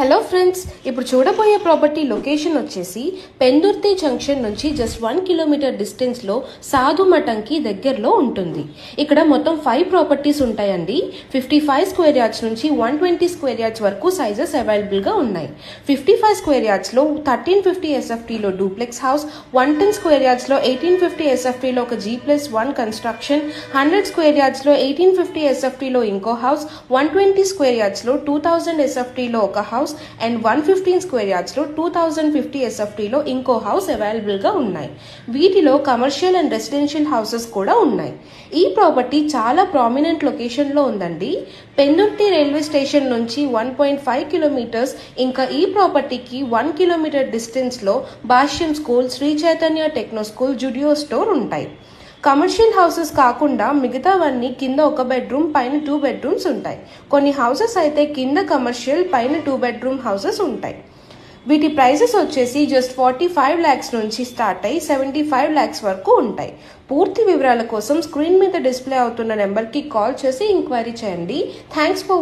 Hello friends, ఇప్పుడు చూడబోయే property location వచ్చేసి పెందుర్తి జంక్షన్ నుంచి జస్ట్ 1 కిలోమీటర్ డిస్టెన్స్లో సాధు మఠంకి దగ్గరలో ఉంటుంది. ఇక్కడ మొత్తం 5 ప్రాపర్టీస్ ఉంటాయండి. 55 స్క్వేర్ యార్డ్స్ నుంచి 120 స్క్వేర్ యార్డ్స్ వరకు సైజెస్ అవైలబుల్గా ఉన్నాయి. 55 స్క్వేర్ యార్డ్స్లో 1350 SFTలో డూప్లెక్స్ హౌస్, 110 స్క్వేర్ యార్డ్స్లో 1850 SFTలో ఒక G+1 కన్స్ట్రక్షన్, 100 స్క్వేర్ యార్డ్స్లో 1850 SFTలో ఇంకో హౌస్, 120 స్క్వేర్ యార్డ్స్లో 2000 SFTలో ఒక హౌస్ అండ్ 115 స్క్వేర్ యార్డ్స్ లో 2050 SFT లో ఇంకో హౌస్ అవైలబుల్ గా ఉన్నాయి. వీటిలో కమర్షియల్ అండ్ రెసిడెన్షియల్ హౌసెస్ కూడా ఉన్నాయి. ఈ ప్రాపర్టీ చాలా ప్రామినెంట్ లొకేషన్ లో ఉందండి. పెందుర్తి రైల్వే స్టేషన్ నుంచి 1.5 కిలోమీటర్స్, ఇంకా ఈ ప్రాపర్టీకి 1 కిలోమీటర్ డిస్టెన్స్ లో Bhashyam school, Sri Chaitanya techno school, Zudio store ఉంటాయి. కమర్షియల్ హౌసెస్ కాకుండా మిగతావన్నీ కింద 1 బెడ్రూమ్ పైన 2 బెడ్రూమ్స్ ఉంటాయి. కొన్ని హౌసెస్ అయితే కింద కమర్షియల్ పైన 2 బెడ్రూమ్ హౌసెస్ ఉంటాయి. వీటి ప్రైసెస్ వచ్చేసి జస్ట్ 45 lakhs నుంచి స్టార్ట్ అయ్యి 75 lakhs వరకు ఉంటాయి. పూర్తి వివరాల కోసం స్క్రీన్ మీద డిస్ప్లే అవుతున్న నెంబర్కి కాల్ చేసి ఎంక్వైరీ చేయండి. Thanks for